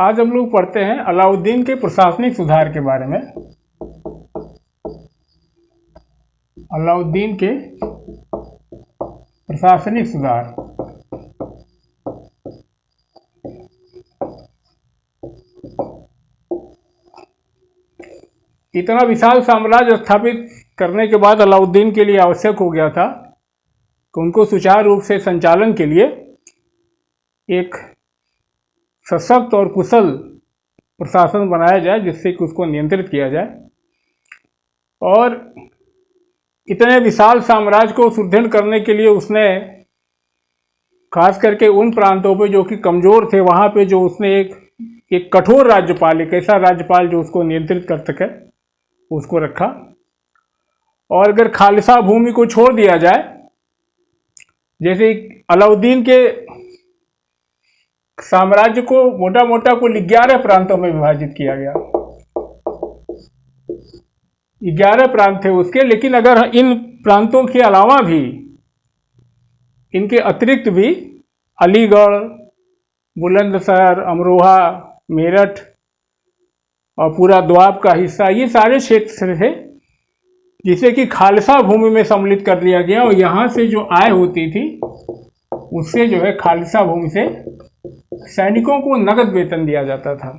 आज हम लोग पढ़ते हैं अलाउद्दीन के प्रशासनिक सुधार के बारे में। अलाउद्दीन के प्रशासनिक सुधार। इतना विशाल साम्राज्य स्थापित करने के बाद अलाउद्दीन के लिए आवश्यक हो गया था कि उनको सुचारू रूप से संचालन के लिए एक सशक्त और कुशल प्रशासन बनाया जाए, जिससे कि उसको नियंत्रित किया जाए। और इतने विशाल साम्राज्य को सुदृढ़ करने के लिए उसने खास करके उन प्रांतों पे जो कि कमज़ोर थे, वहाँ पे जो उसने एक कठोर राज्यपाल, एक ऐसा राज्यपाल जो उसको नियंत्रित कर सके, उसको रखा। और अगर खालिसा भूमि को छोड़ दिया जाए, जैसे अलाउद्दीन के साम्राज्य को मोटा मोटा कुल 11 प्रांतों में विभाजित किया गया। 11 प्रांत थे उसके, लेकिन अगर इन प्रांतों के अलावा भी, इनके अतिरिक्त भी अलीगढ़, बुलंदशहर, अमरोहा, मेरठ और पूरा दोआब का हिस्सा, ये सारे क्षेत्र थे जिसे कि खालसा भूमि में सम्मिलित कर लिया गया। और यहाँ से जो आय होती थी उससे जो है खालसा भूमि से सैनिकों को नगद वेतन दिया जाता था।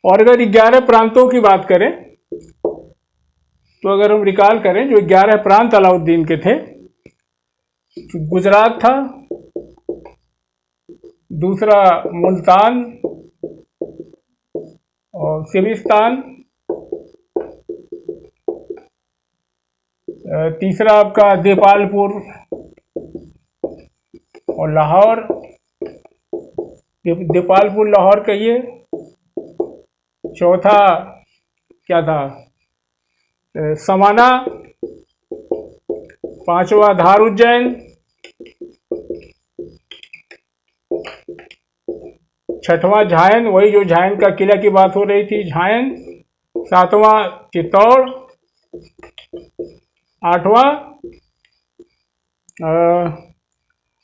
और अगर 11 प्रांतों की बात करें तो अगर हम रिकॉल करें, जो 11 प्रांत अलाउद्दीन के थे, तो गुजरात था, दूसरा मुल्तान और सिविस्तान, तीसरा आपका देपालपुर और लाहौर, देपालपुर लाहौर कहिए। चौथा क्या था, समाना। पांचवा धार उज्जैन। छठवां झायन, वही जो झायन का किला की बात हो रही थी, झायन। सातवां चित्तौड़।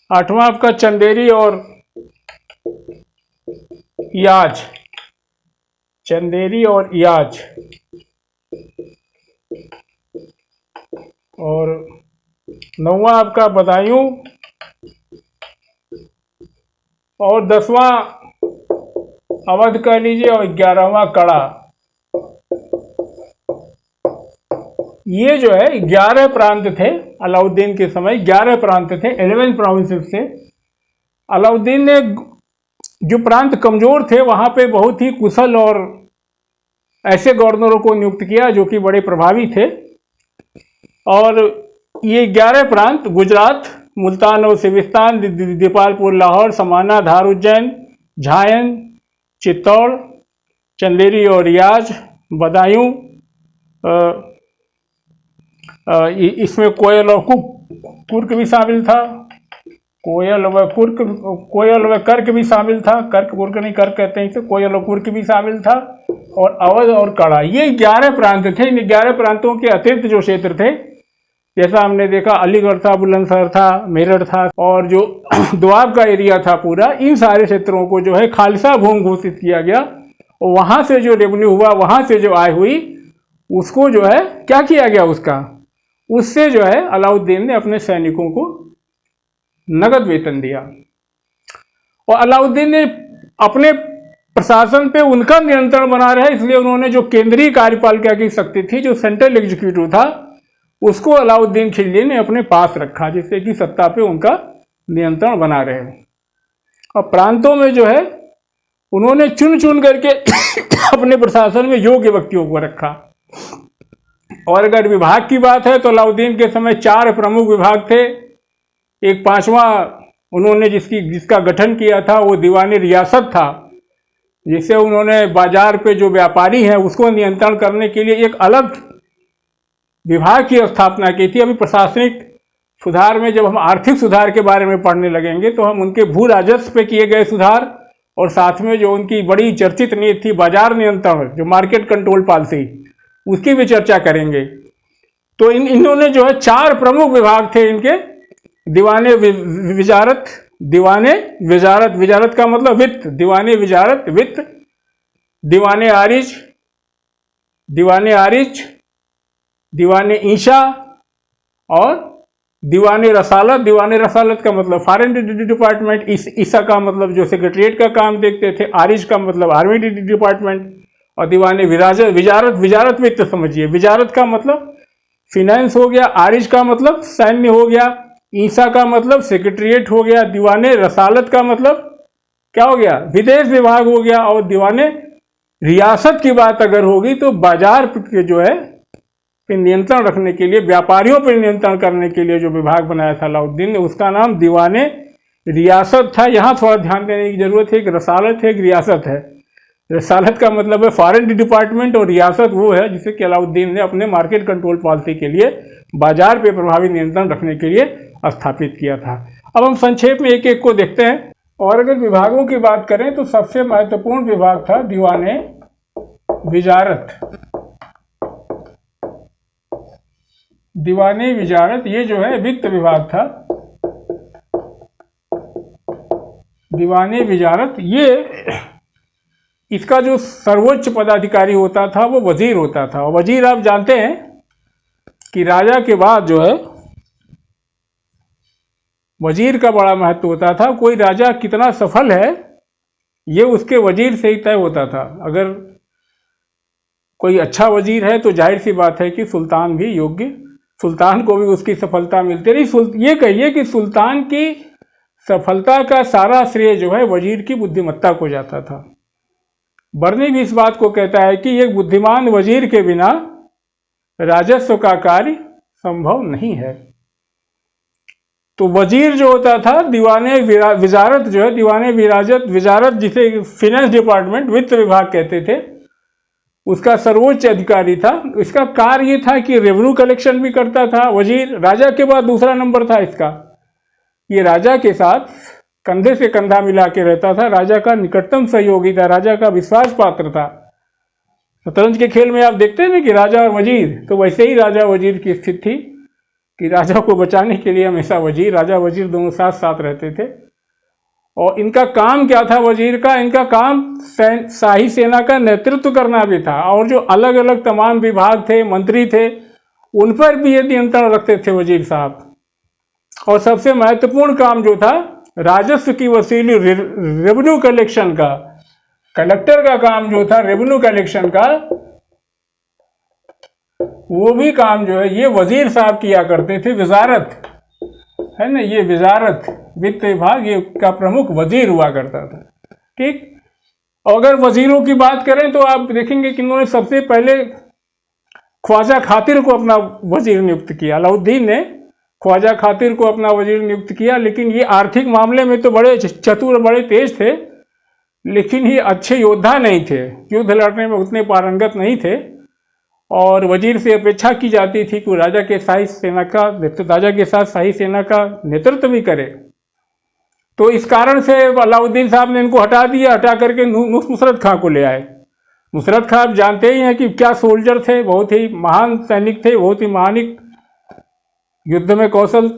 आठवां आपका चंदेरी और याज। चंदेरी और याज। और 9वां आपका बदायूं। और 10वां अवध कह लीजिए, और 11वां कड़ा। ये जो है 11 प्रांत थे अलाउद्दीन के समय। 11 प्रांत थे, 11 प्रोविंसेस थे। अलाउद्दीन ने जो प्रांत कमजोर थे वहां पे बहुत ही कुशल और ऐसे गवर्नरों को नियुक्त किया जो कि बड़े प्रभावी थे। और ये 11 प्रांत गुजरात, मुल्तान और सिविस्तान, देपालपुर, लाहौर, समाना, धार उज्जैन, झायन, चित्तौड़, चंदेरी और रियाज, बदायूं, इसमें कोयल और कुर्क भी शामिल था। कोयल व कर्क भी शामिल था। कर्क कुर्क नहीं, कर्क कहते हैं इसे। कोयल और कुर्क भी शामिल था। और अवध और कड़ा, ये 11 प्रांत थे। इन 11 प्रांतों के अतिरिक्त जो क्षेत्र थे, जैसा हमने देखा, अलीगढ़ था, बुलंदशहर था, मेरठ था, और जो दोआब का एरिया था पूरा, इन सारे क्षेत्रों को जो है खालसा भूमि घोषित किया गया। और वहां से जो रेवेन्यू हुआ, वहां से जो आय हुई, उसको जो है क्या किया गया, उससे जो है अलाउद्दीन ने अपने सैनिकों को नगद वेतन दिया। और अलाउद्दीन ने अपने प्रशासन पे उनका नियंत्रण बना रहा है, इसलिए उन्होंने जो केंद्रीय कार्यपालिका की शक्ति थी, जो सेंट्रल एग्जीक्यूटिव था, उसको अलाउद्दीन खिलजी ने अपने पास रखा, जिससे कि सत्ता पे उनका नियंत्रण बना रहे। और प्रांतों में जो है उन्होंने चुन चुन करके अपने प्रशासन में योग्य व्यक्तियों को रखा। और अगर विभाग की बात है तो अलाउद्दीन के समय 4 प्रमुख विभाग थे। एक 5वां उन्होंने जिसका गठन किया था, वो दीवानी रियासत था, जिससे उन्होंने बाजार पे जो व्यापारी हैं उसको नियंत्रण करने के लिए एक अलग विभाग की स्थापना की थी। अभी प्रशासनिक सुधार में जब हम आर्थिक सुधार के बारे में पढ़ने लगेंगे तो हम उनके भू राजस्व पे किए गए सुधार, और साथ में जो उनकी बड़ी चर्चित नीति थी बाजार नियंत्रण, जो मार्केट कंट्रोल पॉलिसी, उसकी भी चर्चा करेंगे। तो इन्होंने जो है 4 प्रमुख विभाग थे इनके, दीवाने विजारत, दीवाने विजारत, विजारत का मतलब वित्त, दीवाने विजारत वित्त, दीवाने आरिज, दीवाने आरिज, दीवाने ईशा और दीवाने रसालत। दीवाने रसालत का मतलब फॉरेन डिपार्टमेंट, ईसा का मतलब जो सेक्रेटरीट का काम देखते थे, आरिज का मतलब आर्मी डिपार्टमेंट, और दीवाने विराजत विजारत, विजारत वित्त समझिए। विजारत का मतलब फिनेंस हो गया, आरिज का मतलब सैन्य हो गया, ईसा का मतलब सेक्रेटरीट हो गया, दीवाने रसालत का मतलब क्या हो गया, विदेश विभाग हो गया, और दीवाने रियासत की बात अगर होगी तो बाजार के जो है पे नियंत्रण रखने के लिए, व्यापारियों पर नियंत्रण करने के लिए जो विभाग बनाया था अलाउद्दीन ने, उसका नाम दीवाने रियासत था। यहाँ थोड़ा ध्यान देने की जरूरत है, एक रसालत है, एक रियासत है। रसालत का मतलब है फॉरेन डिपार्टमेंट, और रियासत वो है जिसे कि अलाउद्दीन ने अपने मार्केट कंट्रोल पॉलिसी के लिए, बाजार पे प्रभावी नियंत्रण रखने के लिए स्थापित किया था। अब हम संक्षेप में एक एक को देखते हैं। और अगर विभागों की बात करें तो सबसे महत्वपूर्ण विभाग था दीवाने विजारत। दीवाने विजारत ये जो है वित्त विभाग था। दीवाने विजारत ये, इसका जो सर्वोच्च पदाधिकारी होता था वो वजीर होता था। और वजीर आप जानते हैं कि राजा के बाद जो है वजीर का बड़ा महत्व होता था। कोई राजा कितना सफल है ये उसके वजीर से ही तय होता था। अगर कोई अच्छा वजीर है तो जाहिर सी बात है कि सुल्तान भी योग्य, सुल्तान को भी उसकी सफलता मिलती रही। ये कहिए कि सुल्तान की सफलता का सारा श्रेय जो है वजीर की बुद्धिमत्ता को जाता था। बर्नी भी इस बात को कहता है कि एक बुद्धिमान वजीर के बिना राजस्व का कार्य संभव नहीं है। तो वजीर जो होता था, दीवाने विजारत जो है, दीवाने विजारत जिसे फिनेंस डिपार्टमेंट, वित्त विभाग कहते थे, उसका सर्वोच्च अधिकारी था। इसका कार्य ये था कि रेवेन्यू कलेक्शन भी करता था वजीर। राजा के बाद दूसरा नंबर था इसका। ये राजा के साथ कंधे से कंधा मिला के रहता था, राजा का निकटतम सहयोगी था, राजा का विश्वास पात्र था। शतरंज के खेल में आप देखते हैं ना कि राजा और वजीर, तो वैसे ही राजा वजीर की स्थिति थी कि राजा को बचाने के लिए हमेशा वजीर, राजा वजीर दोनों साथ साथ रहते थे। और इनका काम क्या था वजीर का? इनका काम शाही सेना का नेतृत्व करना भी था, और जो अलग अलग तमाम विभाग थे, मंत्री थे, उन पर भी ये नियंत्रण रखते थे वजीर साहब। और सबसे महत्वपूर्ण काम जो था राजस्व की वसूली, रेवेन्यू कलेक्शन का, कलेक्टर का काम जो था रेवेन्यू कलेक्शन का, वो भी काम जो है ये वजीर साहब किया करते थे। वजारत है ना, ये वजारत वित्त विभाग, ये का प्रमुख वजीर हुआ करता था। ठीक। अगर वजीरों की बात करें तो आप देखेंगे कि इन्होंने सबसे पहले ख्वाजा खातिर को अपना वजीर नियुक्त किया। अलाउद्दीन ने ख्वाजा खातिर को अपना वजीर नियुक्त किया, लेकिन ये आर्थिक मामले में तो बड़े चतुर, बड़े तेज थे, लेकिन ये अच्छे योद्धा नहीं थे, युद्ध लड़ने में उतने पारंगत नहीं थे। और वजीर से अपेक्षा की जाती थी कि राजा के शाही सेना का नेतृत्व, राजा के साथ शाही सेना का नेतृत्व भी करे। तो इस कारण से अलाउद्दीन साहब ने इनको हटा दिया, हटा करके नुसरत खां को ले आए। नुसरत खां आप जानते ही हैं कि क्या सोल्जर थे, बहुत ही महान सैनिक थे, बहुत ही महानिक, युद्ध में कौशल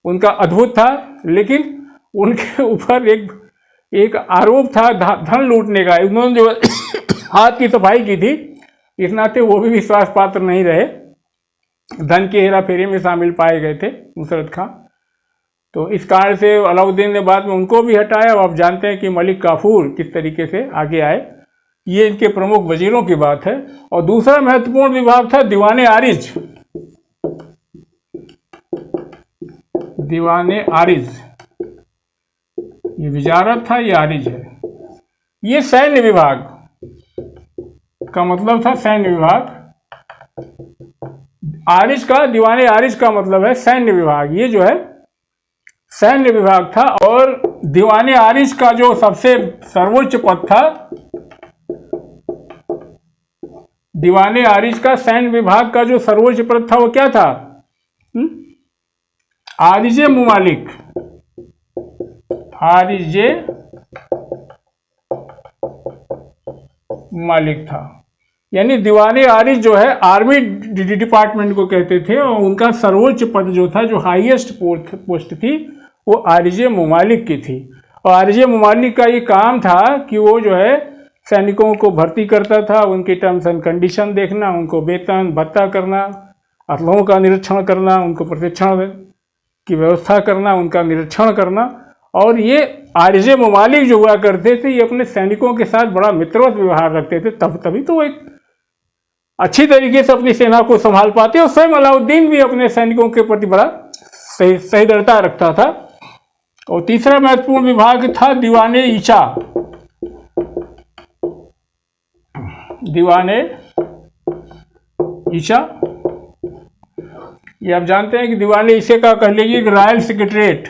उनका अद्भुत था। लेकिन उनके ऊपर एक आरोप था धन लूटने का। उन्होंने जो हाथ की सफाई की थी, इस नाते वो भी विश्वास पात्र नहीं रहे, धन के हेरा फेरी में शामिल पाए गए थे नुसरत खां। तो इस कारण से अलाउद्दीन ने बाद में उनको भी हटाया। अब आप जानते हैं कि मलिक काफूर किस तरीके से आगे आए। ये इनके प्रमुख वजीरों की बात है। और दूसरा महत्वपूर्ण विभाग था दीवाने आरिज। दीवाने आरिज, ये विजारत था, ये आरिज है। ये सैन्य विभाग का मतलब था, सैन्य विभाग। आरिज का, दीवाने आरिज का मतलब है सैन्य विभाग। ये जो है सैन्य विभाग था। और दीवाने आरिज का जो सबसे सर्वोच्च पद था, दीवाने आरिज का सैन्य विभाग का जो सर्वोच्च पद था वो क्या था? आरिजे मुमालिक, आरिजे मुमालिक था। यानी दीवाने आरिज जो है आर्मी डिपार्टमेंट को कहते थे, और उनका सर्वोच्च पद जो था, जो हाईएस्ट पोस्ट थी, वो आरजे ममालिक की थी। और आरजे ममालिक का ये काम था कि वो जो है सैनिकों को भर्ती करता था, उनकी टर्म्स एंड कंडीशन देखना, उनको वेतन भत्ता करना, असलहों का निरीक्षण करना, उनको प्रशिक्षण की व्यवस्था करना, उनका निरीक्षण करना। और ये आरजे ममालिक जो हुआ करते थे ये अपने सैनिकों के साथ बड़ा मित्रवत व्यवहार रखते थे, तभी तो एक अच्छी तरीके से अपनी सेना को संभाल पाते। और स्वयं अलाउद्दीन भी अपने सैनिकों के प्रति बड़ा सहिष्णुता रखता था। और तीसरा महत्वपूर्ण विभाग था दीवाने ईशा। दीवाने ईशा, ये आप जानते हैं कि दीवाने ईशा का कह लीजिए कि रॉयल सेक्रेटरीट,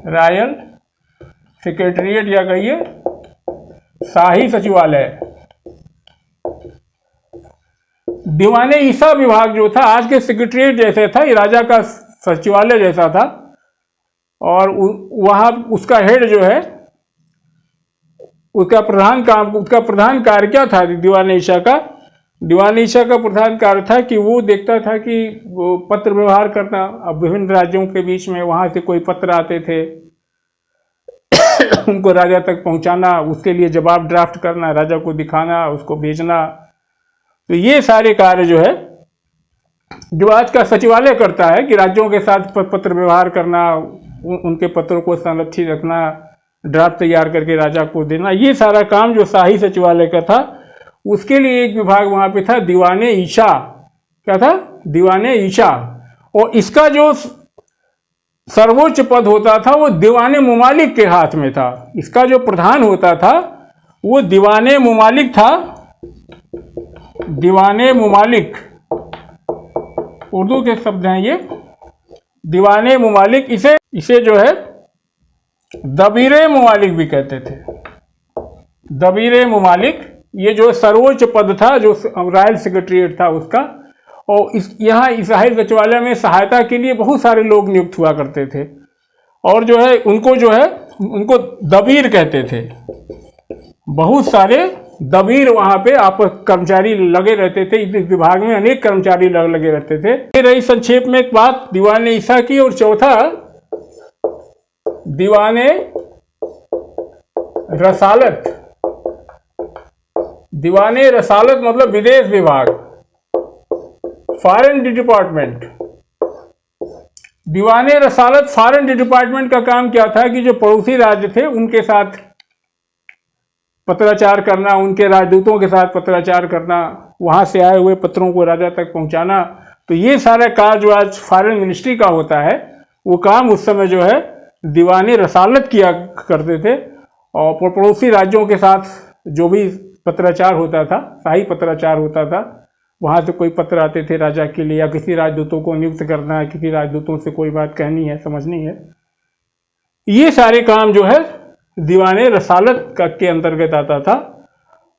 रॉयल सेक्रेटरीट या कहिए शाही सचिवालय। दीवाने ईशा विभाग जो था आज के सेक्रेटरीट जैसे था, ये राजा का सचिवालय जैसा था। और वहाँ उसका हेड जो है उसका प्रधान कार्य क्या था दीवाने ईशा का? दीवाने ईशा का प्रधान कार्य था कि वो देखता था कि वो पत्र व्यवहार करना, अब विभिन्न राज्यों के बीच में वहाँ से कोई पत्र आते थे उनको राजा तक पहुँचाना, उसके लिए जवाब ड्राफ्ट करना, राजा को दिखाना, उसको भेजना। तो ये सारे कार्य जो है जो आज का सचिवालय करता है कि राज्यों के साथ पत्र व्यवहार करना, उनके पत्रों को संरक्षित रखना, ड्राफ्ट तैयार करके राजा को देना, ये सारा काम जो शाही सचिवालय का था उसके लिए एक विभाग वहाँ पे था दीवाने ईशा। क्या था? दीवाने ईशा। और इसका जो सर्वोच्च पद होता था वो दीवाने ममालिक के हाथ में था। इसका जो प्रधान होता था वो दीवाने ममालिक था। दीवाने ममालिक उर्दू के शब्द हैं ये, दीवाने ममालिक। इसे जो है दबीरे ममालिक भी कहते थे। दबीरे ममालिक, ये जो सर्वोच्च पद था जो रॉयल सेक्रेटरीट था उसका। और यहाँ इस शाही सचिवालय में सहायता के लिए बहुत सारे लोग नियुक्त हुआ करते थे। और जो है उनको दबीर कहते थे। बहुत सारे दबीर वहाँ पे आप कर्मचारी लगे रहते थे। इस विभाग में अनेक कर्मचारी लगे रहते थे। ये रही संक्षेप में एक बात दीवाने ईशा की। और चौथा दीवाने रसालत। दीवाने रसालत मतलब विदेश विभाग, फॉरेन डिपार्टमेंट। दीवाने रसालत फॉरेन डिपार्टमेंट का काम क्या था कि जो पड़ोसी राज्य थे उनके साथ पत्राचार करना, उनके राजदूतों के साथ पत्राचार करना, वहां से आए हुए पत्रों को राजा तक पहुंचाना। तो ये सारा कार्य जो आज फॉरेन मिनिस्ट्री का होता है वो काम उस समय जो है दीवाने रसालत किया करते थे। और पड़ोसी राज्यों के साथ जो भी पत्राचार होता था, शाही पत्राचार होता था, वहाँ से कोई पत्र आते थे राजा के लिए, या किसी राजदूतों को नियुक्त करना है, किसी राजदूतों से कोई बात कहनी है, समझनी है, ये सारे काम जो है दीवाने रसालत के अंतर्गत आता था।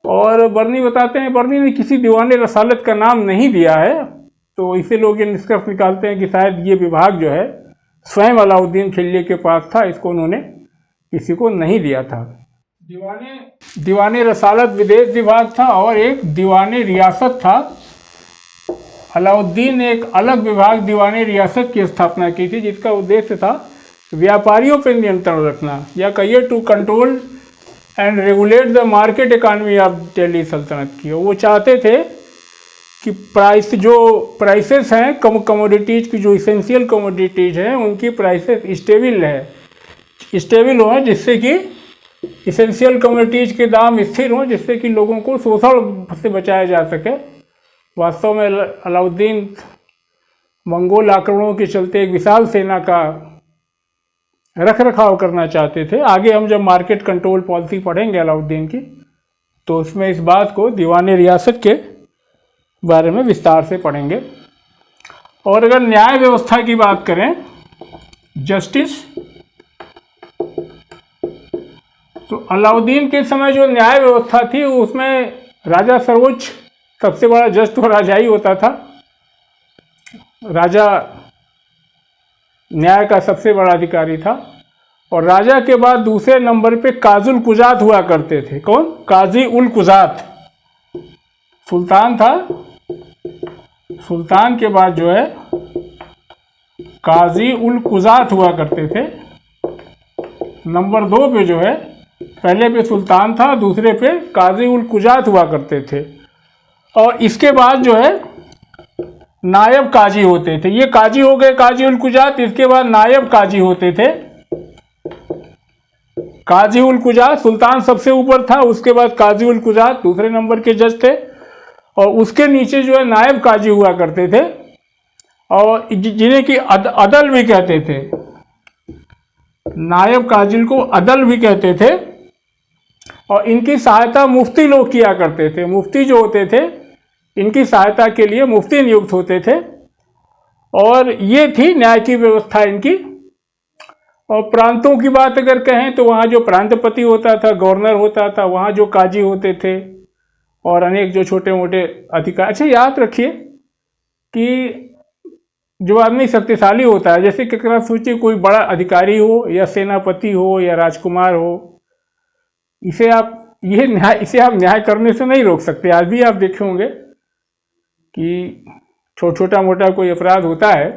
और बर्नी बताते हैं, बर्नी ने किसी दीवाने रसालत का नाम नहीं दिया है, तो इसे लोग ये निष्कर्ष निकालते हैं कि शायद ये विभाग जो है स्वयं अलाउद्दीन खिलजी के पास था, इसको उन्होंने किसी को नहीं दिया था। दीवाने रसालत विदेश विभाग था। और एक दीवाने रियासत था। अलाउद्दीन ने एक अलग विभाग दीवाने रियासत की स्थापना की थी, जिसका उद्देश्य था व्यापारियों पर नियंत्रण रखना, या कहिए to control and regulate the market economy of Delhi सल्तनत की। वो चाहते थे कि प्राइसेस हैं कमोडिटीज की, जो इसेंशियल कमोडिटीज हैं उनकी प्राइसेस स्टेबल हो, जिससे कि इसेंशियल कमोडिटीज के दाम स्थिर हों, जिससे कि लोगों को शोषण से बचाया जा सके। वास्तव में अलाउद्दीन मंगोल आक्रमणों के चलते एक विशाल सेना का रख रखाव करना चाहते थे। आगे हम जब मार्केट कंट्रोल पॉलिसी पढ़ेंगे अलाउद्दीन की, तो उसमें इस बात को दीवाने रियासत के बारे में विस्तार से पढ़ेंगे। और अगर न्याय व्यवस्था की बात करें, जस्टिस, तो अलाउद्दीन के समय जो न्याय व्यवस्था थी उसमें राजा सर्वोच्च सबसे बड़ा जज तो राजा ही होता था। राजा न्याय का सबसे बड़ा अधिकारी था। और राजा के बाद दूसरे नंबर पे काजुल कुजात हुआ करते थे। कौन? काजी उल कुजात। सुल्तान था, सुल्तान के बाद जो है काजी उल कुजात हुआ करते थे। नंबर 2 पे जो है, पहले पे सुल्तान था, दूसरे पे काजी उल कुजात हुआ करते थे। और इसके बाद जो है नायब काजी होते थे। ये काजी हो गए काजी उल कुजात, इसके बाद नायब काजी होते थे। काजी उल कुजात, सुल्तान सबसे ऊपर था, उसके बाद काजी उल कुजात दूसरे नंबर के जज थे, और उसके नीचे जो है नायब काजी हुआ करते थे, और जिन्हें कि अदल भी कहते थे। नायब काजी को अदल भी कहते थे, और इनकी सहायता मुफ्ती लोग किया करते थे। मुफ्ती जो होते थे, इनकी सहायता के लिए मुफ्ती नियुक्त होते थे, और ये थी न्याय की व्यवस्था इनकी। और प्रांतों की बात अगर कहें तो वहाँ जो प्रांतपति होता था, गवर्नर होता था, वहाँ जो काजी होते थे, और अनेक जो छोटे मोटे अधिकार। अच्छा, याद रखिए कि जो आदमी शक्तिशाली होता है, जैसे कि सोचिए कोई बड़ा अधिकारी हो, या सेनापति हो, या राजकुमार हो, इसे आप न्याय करने से नहीं रोक सकते। आज भी आप देखे होंगे कि छोटा मोटा कोई अपराध होता है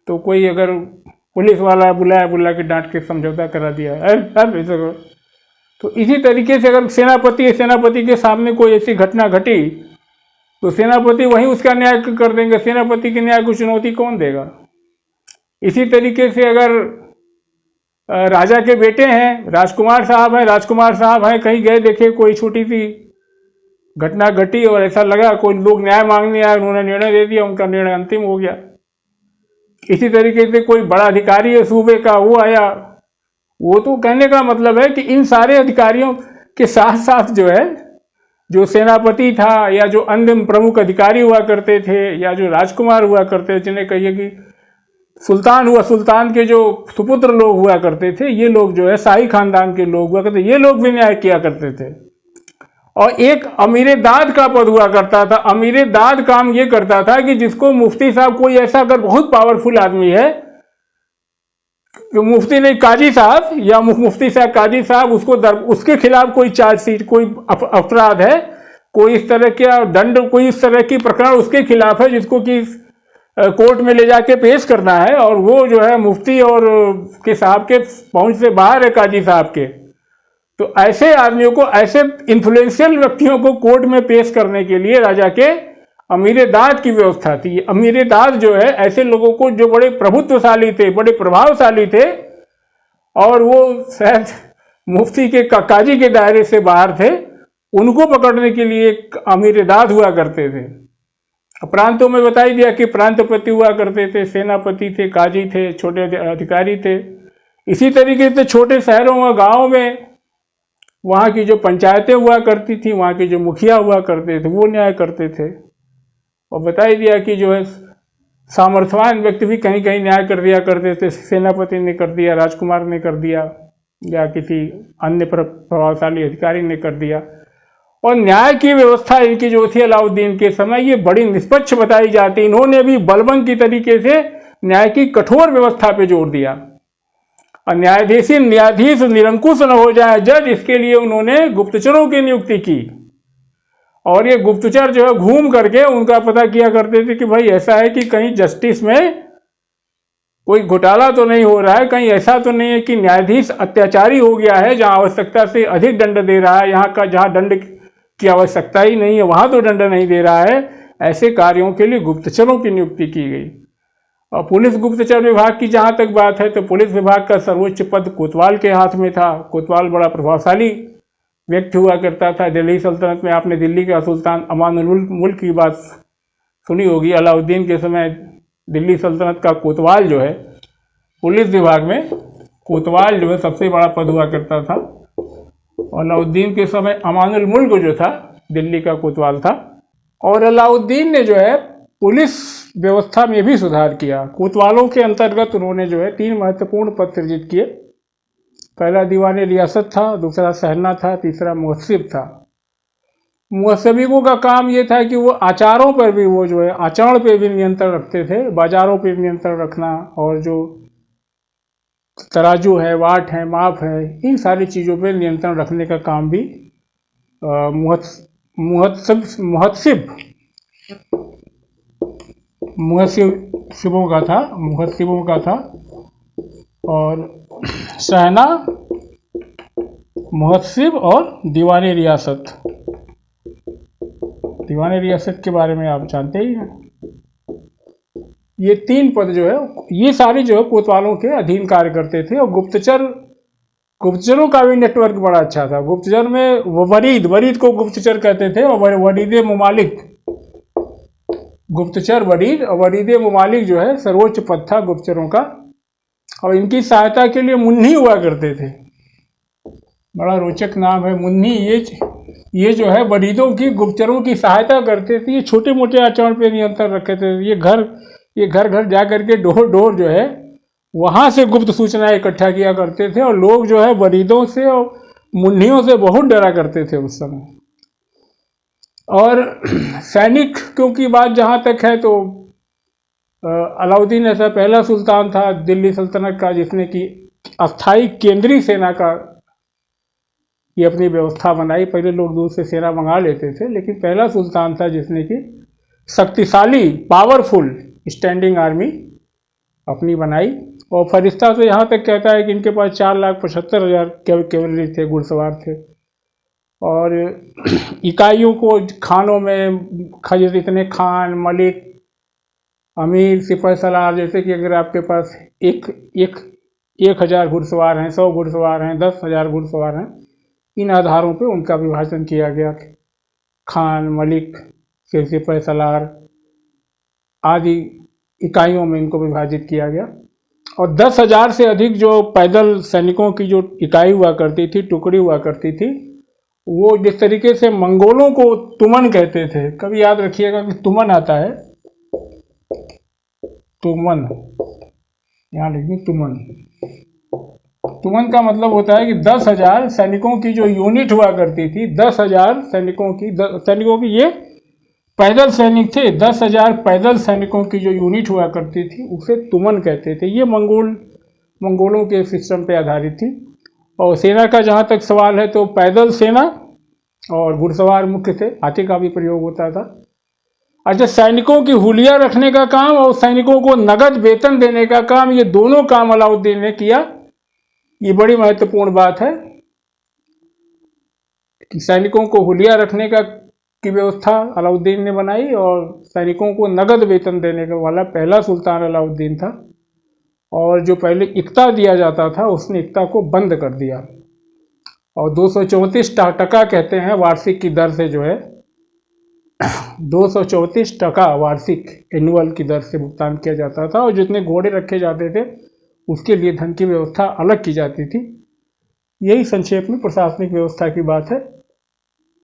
तो कोई अगर पुलिस वाला बुला के डांट के समझौता करा दिया, तो इसी तरीके से अगर सेनापति के सामने कोई ऐसी घटना घटी तो सेनापति वहीं उसका न्याय कर देंगे। सेनापति के न्याय को चुनौती कौन देगा? इसी तरीके से अगर राजा के बेटे हैं, राजकुमार साहब हैं, कहीं गए, देखे कोई छोटी सी घटना घटी और ऐसा लगा कोई लोग न्याय मांगने आए, उन्होंने निर्णय दे दिया, उनका निर्णय अंतिम हो गया। इसी तरीके से कोई बड़ा अधिकारी है सूबे का, वो आया, वो तो कहने का मतलब है कि इन सारे अधिकारियों के साथ साथ जो है, जो सेनापति था, या जो अन्य प्रमुख अधिकारी हुआ करते थे, या जो राजकुमार हुआ करते थे, जिन्हें कहिए कि सुल्तान हुआ, सुल्तान के जो सुपुत्र लोग हुआ करते थे, ये लोग जो है शाही खानदान के लोग हुआ करते, ये लोग भी न्याय किया करते थे। और एक अमीर दाद का पद हुआ करता था। अमीर दाद काम ये करता था कि जिसको मुफ्ती साहब, कोई ऐसा अगर बहुत पावरफुल आदमी है, तो मुफ्ती नहीं, काजी साहब या मुफ्ती साहब, काजी साहब, उसके खिलाफ कोई चार्जशीट, कोई अपराध है, कोई इस तरह का दंड, कोई इस तरह की प्रकरण उसके खिलाफ है जिसको कि कोर्ट में ले जाके पेश करना है, और वो जो है मुफ्ती और के साहब के पहुंच से बाहर है, काजी साहब के, तो ऐसे आदमियों को, ऐसे इन्फ्लुएंशियल व्यक्तियों को कोर्ट में पेश करने के लिए राजा के अमीर दाद की व्यवस्था थी। अमीर दाद जो है ऐसे लोगों को जो बड़े प्रभुत्वशाली थे, बड़े प्रभावशाली थे, और वो शायद मुफ्ती के काजी के दायरे से बाहर थे, उनको पकड़ने के लिए एक अमीर दाद हुआ करते थे। प्रांतों में बताई दिया कि प्रांतपति हुआ करते थे, सेनापति थे, काजी थे, छोटे अधिकारी थे। इसी तरीके से छोटे शहरों और गाँवों में वहाँ की जो पंचायतें हुआ करती थी, वहाँ के जो मुखिया हुआ करते थे, वो न्याय करते थे। और बताई दिया कि जो है सामर्थ्यवान व्यक्ति भी कहीं कहीं न्याय कर दिया करते थे, सेनापति ने कर दिया, राजकुमार ने कर दिया, या किसी अन्य प्रभावशाली अधिकारी ने कर दिया। और न्याय की व्यवस्था इनकी जो थी अलाउद्दीन के समय, ये बड़ी निष्पक्ष बताई जाती। इन्होंने भी बलबन की तरीके से न्याय की कठोर व्यवस्था पे जोर दिया। और न्यायाधीश निरंकुश न हो जाए जज, इसके लिए उन्होंने गुप्तचरों की नियुक्ति की। और ये गुप्तचर जो है घूम करके उनका पता किया करते थे कि भाई ऐसा है कि कहीं जस्टिस में कोई घोटाला तो नहीं हो रहा है, कहीं ऐसा तो नहीं है कि न्यायाधीश अत्याचारी हो गया है, जहां आवश्यकता से अधिक दंड दे रहा है, यहाँ का जहां दंड की आवश्यकता ही नहीं है वहां तो दंड नहीं दे रहा है। ऐसे कार्यों के लिए गुप्तचरों की नियुक्ति की गई। और पुलिस गुप्तचर विभाग की जहां तक बात है, तो पुलिस विभाग का सर्वोच्च पद कोतवाल के हाथ में था। कोतवाल बड़ा प्रभावशाली व्यक्ति हुआ करता था। दिल्ली सल्तनत में आपने दिल्ली का सुल्तान अमानुल मुल्क की बात सुनी होगी। अलाउद्दीन के समय दिल्ली सल्तनत का कोतवाल जो है, पुलिस विभाग में कोतवाल जो है सबसे बड़ा पद हुआ करता था। अलाउद्दीन के समय अमानुल मुल्क जो था, दिल्ली का कोतवाल था। और अलाउद्दीन ने जो है पुलिस व्यवस्था में भी सुधार किया। कोतवालों के अंतर्गत उन्होंने जो है 3 महत्वपूर्ण पद सृजित किए। पहला दीवान रियासत था, दूसरा सहना था, तीसरा मुहस्सिब था। मुहस्सिबों का काम ये था कि वो आचारों पर भी, वो जो है आचरण पे भी नियंत्रण रखते थे, बाजारों पे नियंत्रण रखना, और जो तराजू है, वाट है, माप है, इन सारी चीज़ों पे नियंत्रण रखने का काम भी मुहस्सिब मुहत्सिबों का था, मुहत्सिबों का था। और शहना, मुहत्सिब और दीवानी रियासत। दीवानी रियासत के बारे में आप जानते ही हैं। ये 3 पद जो है, ये सारी जो है कोतवालों के अधीन कार्य करते थे। और गुप्तचरों का भी नेटवर्क बड़ा अच्छा था। गुप्तचर में वरीद को गुप्तचर कहते थे, और वरीद मुमालिक, गुप्तचर वरीद और वरीद मुमालिक जो है सर्वोच्च पद था गुप्तचरों का। और इनकी सहायता के लिए मुन्नी हुआ करते थे। बड़ा रोचक नाम है मुन्नी। ये जो है वरीदों की, गुप्तचरों की सहायता करते थे। ये छोटे मोटे आचरण पे नियंत्रण रखे थे। ये घर घर जा करके डोर डोर जो है वहां से गुप्त सूचनाएं इकट्ठा किया करते थे। और लोग जो है वरीदों से और मुन्नियों से बहुत डरा करते थे उस समय। और सैनिकों की बात जहाँ तक है तो अलाउद्दीन ऐसा पहला सुल्तान था दिल्ली सल्तनत का जिसने कि अस्थाई केंद्रीय सेना का ये अपनी व्यवस्था बनाई। पहले लोग दूर से सेना मंगा लेते थे, लेकिन पहला सुल्तान था जिसने कि शक्तिशाली, पावरफुल स्टैंडिंग आर्मी अपनी बनाई। और फरिश्ता तो यहाँ तक कहता है कि इनके पास 4,75,000 कैवलरी थे, घुड़सवार थे। और इकाइयों को खानों में खरीद, इतने खान, मलिक, अमीर, सिपह सलार, जैसे कि अगर आपके पास 1,000 घुड़सवार हैं, 100 घुड़सवार हैं, 10,000 घुड़सवार हैं, इन आधारों पे उनका विभाजन किया गया। खान, मलिक, सिपह सलार आदि इकाइयों में इनको विभाजित किया गया। और 10,000 से अधिक जो पैदल सैनिकों की जो इकाई हुआ करती थी, टुकड़ी हुआ करती थी, वो जिस तरीके से मंगोलों को तुमन कहते थे। कभी याद रखिएगा कि तुमन आता है, तुमन, यहाँ लिखिए तुमन। तुमन का मतलब होता है कि 10,000 सैनिकों की जो यूनिट हुआ करती थी, 10,000 सैनिकों की ये पैदल सैनिक थे। 10,000 पैदल सैनिकों की जो यूनिट हुआ करती थी उसे तुमन कहते थे। ये मंगोलों के सिस्टम पे आधारित थी। और सेना का जहाँ तक सवाल है तो पैदल सेना और घुड़सवार मुख्य थे, हाथी का भी प्रयोग होता था। अच्छा, सैनिकों की हुलिया रखने का काम और सैनिकों को नगद वेतन देने का काम, ये दोनों काम अलाउद्दीन ने किया। ये बड़ी महत्वपूर्ण बात है कि सैनिकों को हुलिया रखने की व्यवस्था अलाउद्दीन ने बनाई और सैनिकों को नगद वेतन देने का वाला पहला सुल्तान अलाउद्दीन था। और जो पहले इक्ता दिया जाता था उसने इक्ता को बंद कर दिया। और 234 टका कहते हैं वार्षिक की दर से, जो है 234 टका वार्षिक एनुअल की दर से भुगतान किया जाता था। और जितने घोड़े रखे जाते थे उसके लिए धन की व्यवस्था अलग की जाती थी। यही संक्षेप में प्रशासनिक व्यवस्था की बात है।